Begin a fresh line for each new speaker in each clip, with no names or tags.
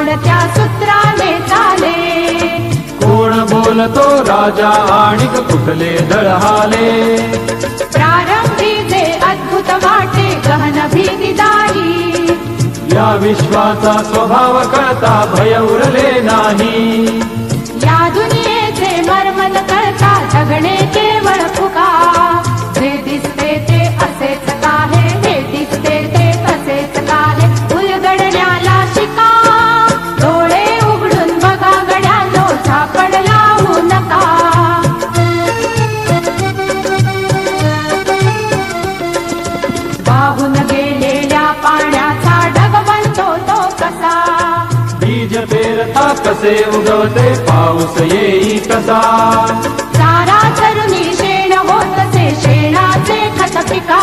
कोणत्या सूत्राने चाले?
कोण बोलतो राजा आणि कुठले दळहाले?
प्रारंभी जे अद्भुत वाटे गहन भीतीदायी,
या विश्वाचा स्वभाव कळता भय उरले नाही.
या दुनियेचे मर्म न कळता जगणे केवळ फुका. जे दिसते ते असेच काहे, हे दिसते ते असेच काहे, उलगडण्याला शिका. डोळे उघडून बघा गड्यांनो, झापड लावू नका. वाहून गेलेल्या पाण्याचा ढग बनतो तो कसा?
बीज पेरता कसे उगवते पाऊस येई कसा?
चारा चरुनी शेण होतसे शेणाचे खत पिका.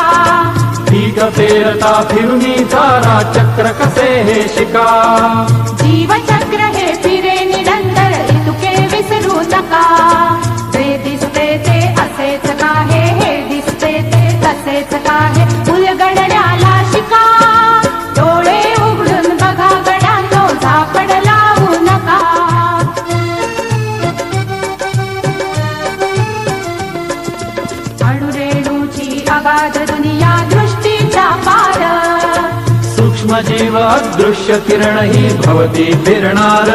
पीक पेरता फिरुनी चारा चक्र कसे हे शिका?
जीवचक्र हे फिरे निरंतर इतुके विसरू नका. जे दिसते ते असेच काहे, हे दिसते ते तसेच काहे, उलगडण्याला शिका. डोळे उघडून बघा गड्यांनो, झापड लावू नका. अणुरेणूची अगाध दुनिया दृष्टीचा पार,
सूक्ष्म जीव अदृश्य किरण ही भवती फिरणार.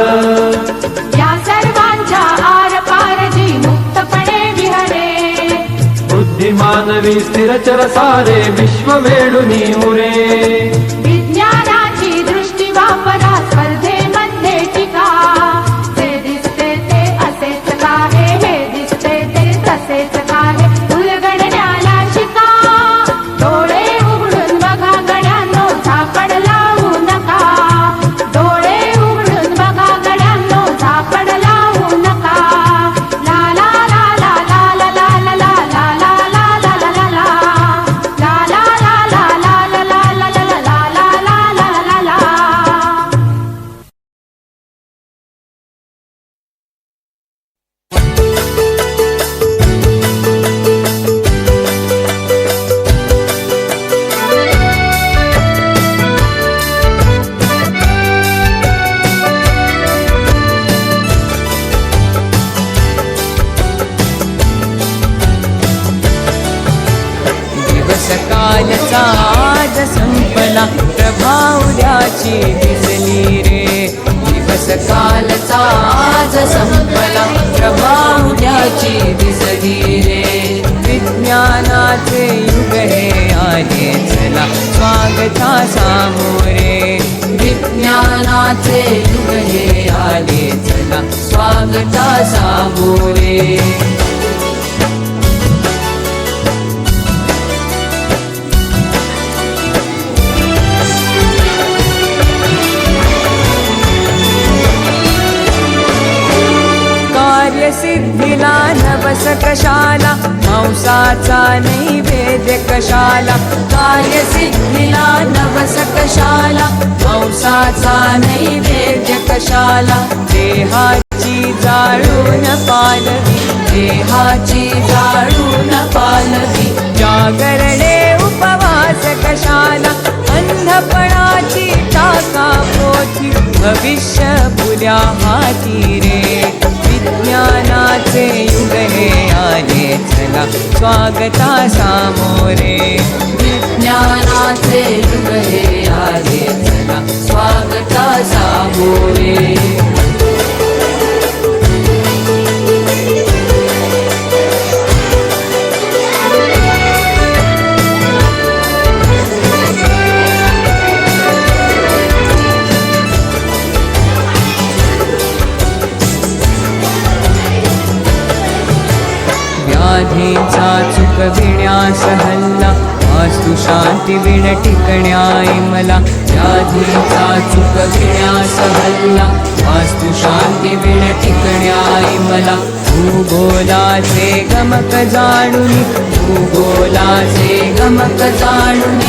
या सर्वांच्या आर पार जी मुक्तपणे विहरे.
बुद्धिमानवी स्थिरचर सारे विश्व वेडुनी उरे.
विज्ञानाची दृष्टी वापरा स्पर्धेमध्ये टिका. जे दिसते ते असेच काहे, हे दिसते ते तसेच काहे, उलगडण्याला शिका. डोळे उघडून बघा गड्यांनो, झापड लावू नका. डोळे उघडून बघा गड्यांनो, झापड लावू नका. ला ला ला ला ला ला ला ला ला ला ला ला ला ला ला. ला ला ला ला ला ला ला ला ला ला ला ला ला ला ला.
दिवस कालचा आज संपला, प्रभा उद्याची दिसली रे. दिवस कालचा आज संपला, प्रभा उद्याची दिसली रे. विज्ञानाचे युग हे आले चला, स्वागता सामोरे. विज्ञानाचे युग हे आले चला, स्वागता सामोरे. कार्यसिद्धीला नवस कशाला, मांसाचा नैवेद्य कशाला. कार्यसिद्धीला नवस कशाला, मांसाचा नैवेद्य कशाला. देहाची जाळून पालवी, देहाची जाळून पालवी. जागरणे उपवास कशाला, अंधपणाची टाका पोथी. भविष्य पुऱ्या हाती रे. विज्ञानाचे युग हे आले चला, स्वागता सामोरे. विज्ञानाचे युग हे आले चला, स्वागता सामोरे. व्याधींचा चुकविण्यास हल्ला, वास्तु शांती विण टिकण्याय मला. व्याधींचा चुकविण्यास हल्ला, वास्तु शांती विण टिकण्याय मला. भूगोलाचे गमक जाणून, भूगोलाचे गमक जाणून.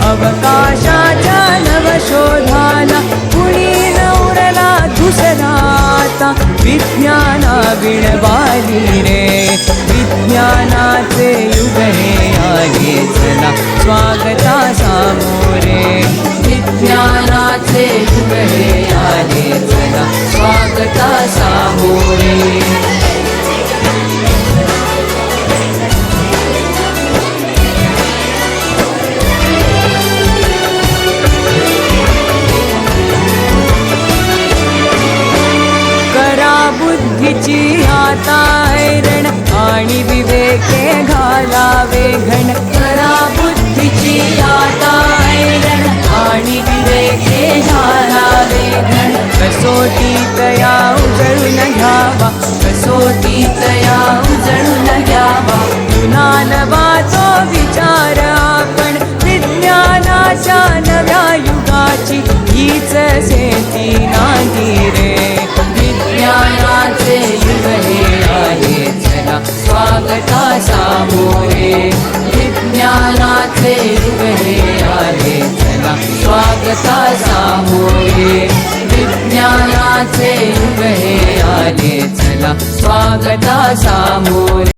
अवकाशाच्या नवशोधाला कुणी न उरला दुसरा आता. विज्ञाना विणवाली रे. विज्ञानाचे युग हे आले चला, स्वागता सामोरे. विज्ञानाचे युग हे आले चला, सामोरे
बुद्धीची आता ऐरण आणि विवेके घालावे घण
करा बुद्धीची आता ऐरण आणि विवेके घालावे घण
कसोटी तया उजळून घ्यावा
कसोटी तया उजळून घ्यावा
ज्ञानवा तो विचार आपण विज्ञानाच्या नव्या युगाची हीच शेती नाही रे
विज्ञानाचे युग हे आहे चला स्वागता सामोरे विज्ञानाचे युग हे आहे चला स्वागता सामोरे विज्ञानाचे युग हे आले चला स्वागता सामोरे